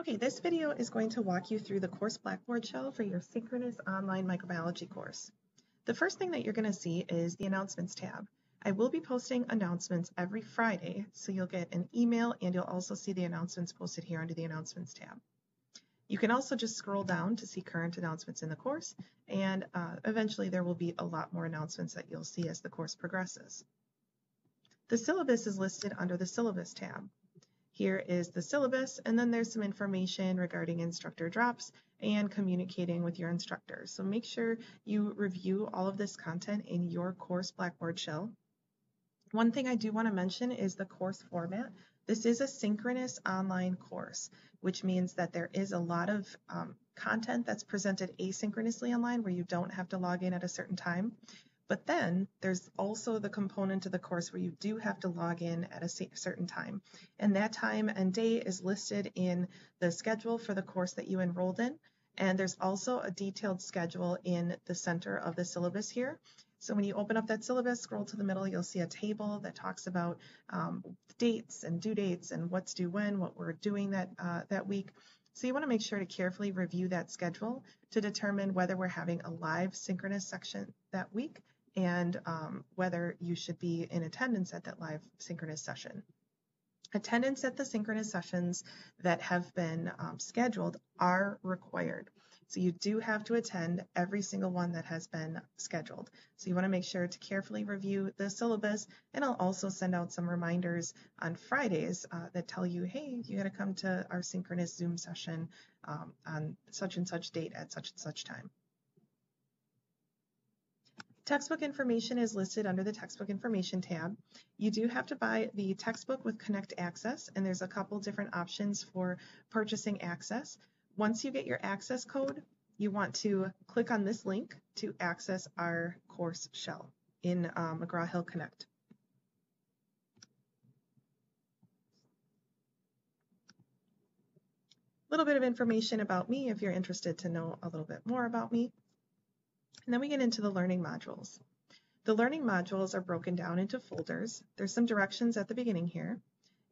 Okay, this video is going to walk you through the course Blackboard shell for your synchronous online microbiology course. The first thing that you're going to see is the announcements tab. I will be posting announcements every Friday, so you'll get an email and you'll also see the announcements posted here under the announcements tab. You can also just scroll down to see current announcements in the course, and eventually there will be a lot more announcements that you'll see as the course progresses. The syllabus is listed under the Syllabus tab. Here is the syllabus, and then there's some information regarding instructor drops and communicating with your instructors. So make sure you review all of this content in your course Blackboard shell. One thing I do want to mention is the course format. This is a synchronous online course, which means that there is a lot of content that's presented asynchronously online where you don't have to log in at a certain time. But then there's also the component of the course where you do have to log in at a certain time. And that time and day is listed in the schedule for the course that you enrolled in. And there's also a detailed schedule in the center of the syllabus here. So when you open up that syllabus, scroll to the middle, you'll see a table that talks about dates and due dates and what's due when, what we're doing that week. So you want to make sure to carefully review that schedule to determine whether we're having a live synchronous section that week and whether you should be in attendance at that live synchronous session. Attendance at the synchronous sessions that have been scheduled are required. So you do have to attend every single one that has been scheduled. So you want to make sure to carefully review the syllabus, and I'll also send out some reminders on Fridays that tell you, hey, you got to come to our synchronous Zoom session on such and such date at such and such time. Textbook information is listed under the Textbook Information tab. You do have to buy the textbook with Connect Access, and there's a couple different options for purchasing access. Once you get your access code, you want to click on this link to access our course shell in McGraw-Hill Connect. A little bit of information about me if you're interested to know a little bit more about me. And then we get into the learning modules. The learning modules are broken down into folders. There's some directions at the beginning here.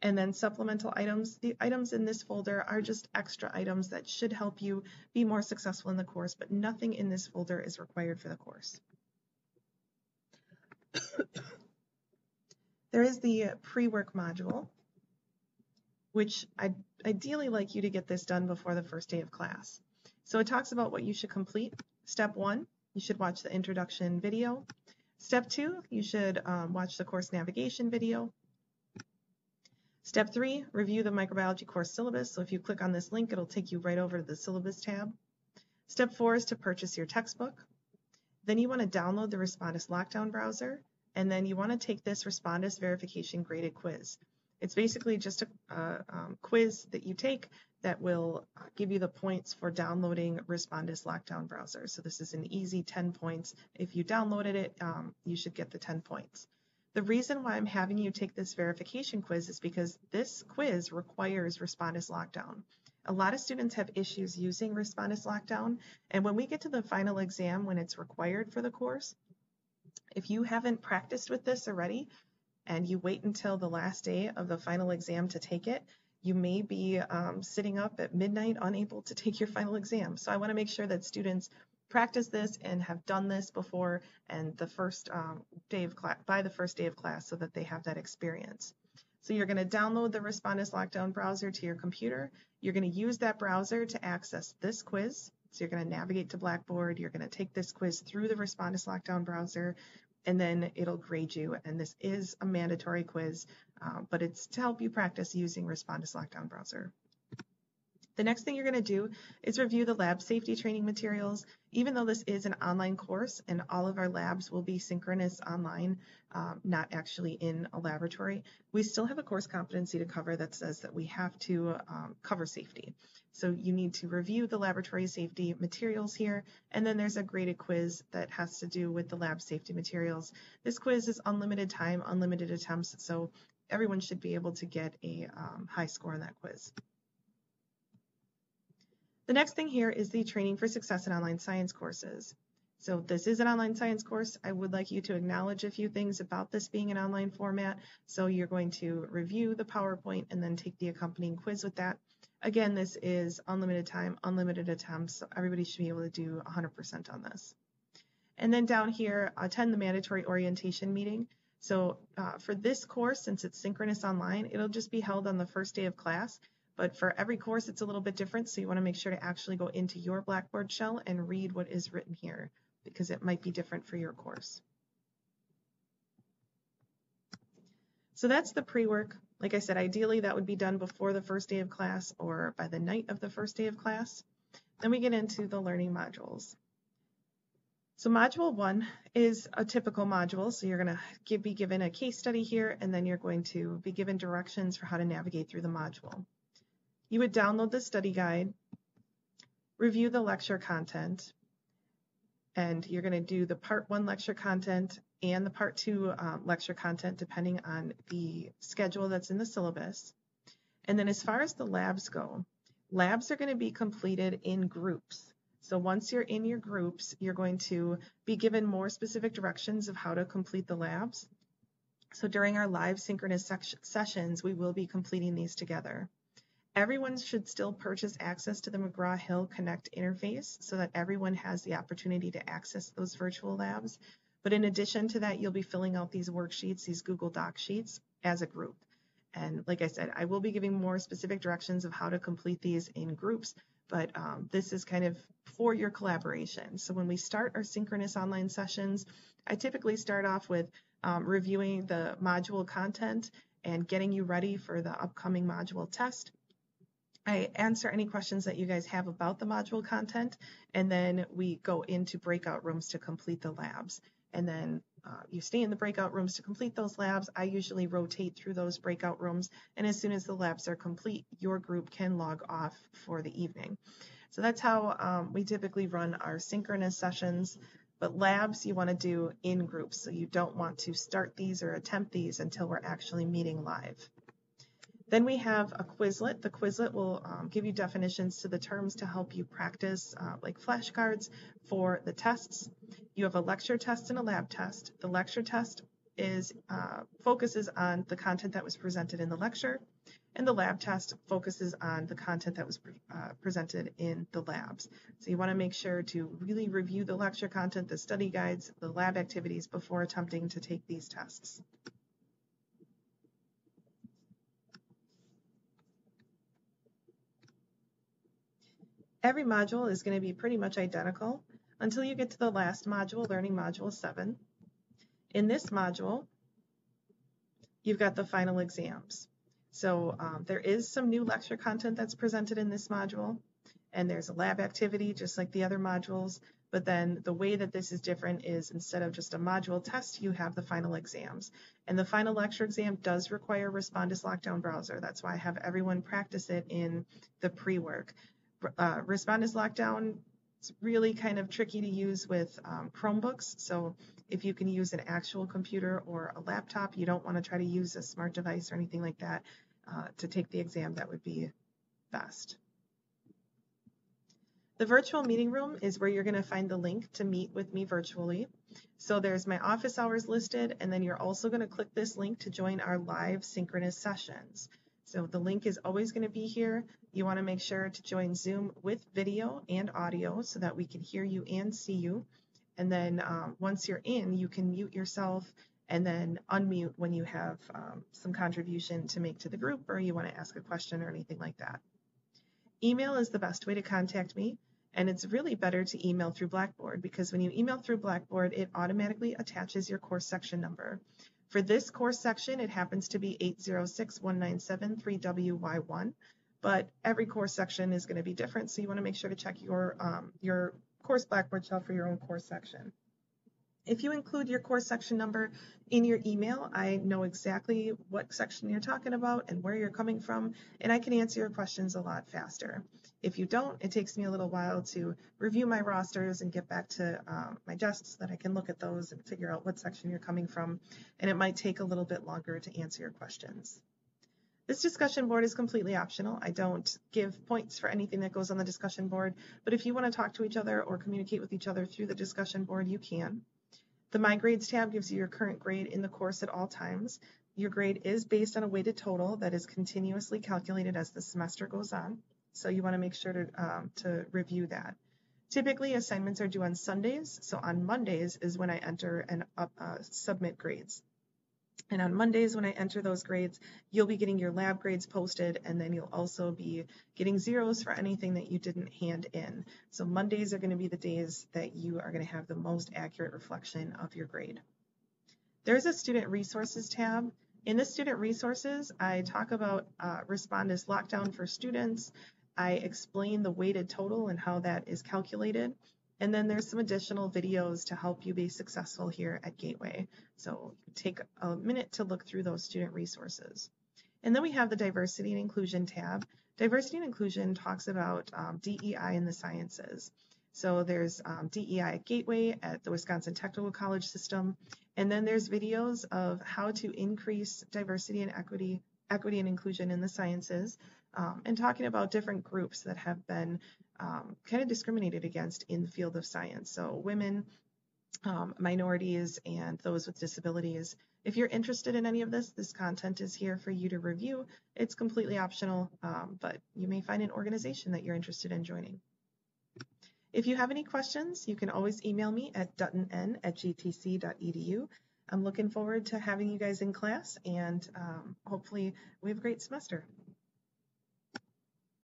And then supplemental items. The items in this folder are just extra items that should help you be more successful in the course, but nothing in this folder is required for the course. There is the PreWork Module, which I'd ideally like you to get this done before the first day of class. So it talks about what you should complete. Step 1. You should watch the introduction video. Step 2, you should watch the course navigation video. Step 3, review the microbiology course syllabus. So if you click on this link, it'll take you right over to the syllabus tab. Step 4 is to purchase your textbook. Then you want to download the Respondus Lockdown browser, and then you want to take this Respondus verification graded quiz. It's basically just a quiz that you take that will give you the points for downloading Respondus Lockdown browser. So this is an easy 10 points. If you downloaded it, you should get the 10 points. The reason why I'm having you take this verification quiz is because this quiz requires Respondus Lockdown. A lot of students have issues using Respondus Lockdown, and when we get to the final exam, when it's required for the course, if you haven't practiced with this already, and you wait until the last day of the final exam to take it, you may be sitting up at midnight unable to take your final exam. So I want to make sure that students practice this and have done this before and the first day of class, by the first day of class, so that they have that experience. So you're going to download the Respondus Lockdown browser to your computer. You're going to use that browser to access this quiz. So you're going to navigate to Blackboard. You're going to take this quiz through the Respondus Lockdown browser, and then it'll grade you. And this is a mandatory quiz, but it's to help you practice using Respondus Lockdown browser. The next thing you're going to do is review the lab safety training materials. Even though this is an online course and all of our labs will be synchronous online, not actually in a laboratory, we still have a course competency to cover that says that we have to cover safety. So you need to review the laboratory safety materials here, and then there's a graded quiz that has to do with the lab safety materials. This quiz is unlimited time, unlimited attempts, so everyone should be able to get a high score on that quiz. The next thing here is the Training for Success in Online Science courses. So this is an online science course. I would like you to acknowledge a few things about this being an online format. So you're going to review the PowerPoint and then take the accompanying quiz with that. Again, this is unlimited time, unlimited attempts, so everybody should be able to do 100% on this. And then down here, attend the mandatory orientation meeting. So for this course, since it's synchronous online, it'll just be held on the first day of class. But for every course, it's a little bit different. So you want to make sure to actually go into your Blackboard shell and read what is written here, because it might be different for your course. So that's the pre-work. Like I said, ideally that would be done before the first day of class or by the night of the first day of class. Then we get into the learning modules. So module 1 is a typical module. So you're going to be given a case study here, and then you're going to be given directions for how to navigate through the module. You would download the study guide, review the lecture content, and you're going to do the part 1 lecture content and the part 2 lecture content depending on the schedule that's in the syllabus. And then as far as the labs go, labs are going to be completed in groups. So once you're in your groups, you're going to be given more specific directions of how to complete the labs. So during our live synchronous sessions, we will be completing these together. Everyone should still purchase access to the McGraw-Hill Connect interface so that everyone has the opportunity to access those virtual labs. But in addition to that, you'll be filling out these worksheets, these Google Doc sheets, as a group. And like I said, I will be giving more specific directions of how to complete these in groups, but this is kind of for your collaboration. So when we start our synchronous online sessions, I typically start off with reviewing the module content and getting you ready for the upcoming module test. I answer any questions that you guys have about the module content, and then we go into breakout rooms to complete the labs. And then you stay in the breakout rooms to complete those labs. I usually rotate through those breakout rooms, and as soon as the labs are complete, your group can log off for the evening. So that's how we typically run our synchronous sessions. But labs you want to do in groups, so you don't want to start these or attempt these until we're actually meeting live. Then we have a Quizlet. The Quizlet will give you definitions to the terms to help you practice like flashcards for the tests. You have a lecture test and a lab test. The lecture test focuses on the content that was presented in the lecture, and the lab test focuses on the content that was presented in the labs. So you want to make sure to really review the lecture content, the study guides, the lab activities before attempting to take these tests. Every module is going to be pretty much identical until you get to the last module, Learning Module 7. In this module, you've got the final exams. So there is some new lecture content that's presented in this module, and there's a lab activity just like the other modules, but then the way that this is different is instead of just a module test, you have the final exams. And the final lecture exam does require Respondus Lockdown Browser. That's why I have everyone practice it in the pre-work. Respondus Lockdown is really kind of tricky to use with Chromebooks, so if you can use an actual computer or a laptop, you don't want to try to use a smart device or anything like that to take the exam. That would be best. The virtual meeting room is where you're going to find the link to meet with me virtually. So there's my office hours listed, and then you're also going to click this link to join our live synchronous sessions. So the link is always going to be here. You want to make sure to join Zoom with video and audio so that we can hear you and see you. And then once you're in, you can mute yourself and then unmute when you have some contribution to make to the group or you want to ask a question or anything like that. Email is the best way to contact me, and it's really better to email through Blackboard because when you email through Blackboard, it automatically attaches your course section number. For this course section, it happens to be 8061973WY1, but every course section is going to be different, so you want to make sure to check your course Blackboard shell for your own course section. If you include your course section number in your email, I know exactly what section you're talking about and where you're coming from, and I can answer your questions a lot faster. If you don't, it takes me a little while to review my rosters and get back to my desk so that I can look at those and figure out what section you're coming from, and it might take a little bit longer to answer your questions. This discussion board is completely optional. I don't give points for anything that goes on the discussion board, but if you want to talk to each other or communicate with each other through the discussion board, you can. The My Grades tab gives you your current grade in the course at all times. Your grade is based on a weighted total that is continuously calculated as the semester goes on, so you want to make sure to review that. Typically, assignments are due on Sundays, so on Mondays is when I enter and submit grades. And on Mondays, when I enter those grades, you'll be getting your lab grades posted, and then you'll also be getting zeros for anything that you didn't hand in. So Mondays are going to be the days that you are going to have the most accurate reflection of your grade. There's a Student Resources tab. In the Student Resources, I talk about Respond as Lockdown for students. I explain the weighted total and how that is calculated. And then there's some additional videos to help you be successful here at Gateway. So take a minute to look through those student resources. And then we have the Diversity and Inclusion tab. Diversity and Inclusion talks about DEI in the sciences. So there's DEI at Gateway, at the Wisconsin Technical College System, and then there's videos of how to increase diversity and equity and inclusion in the sciences, and talking about different groups that have been kind of discriminated against in the field of science. So women, minorities, and those with disabilities. If you're interested in any of this content is here for you to review. It's completely optional, but you may find an organization that you're interested in joining. If you have any questions, you can always email me at duttonn@gtc.edu. I'm looking forward to having you guys in class, and hopefully we have a great semester.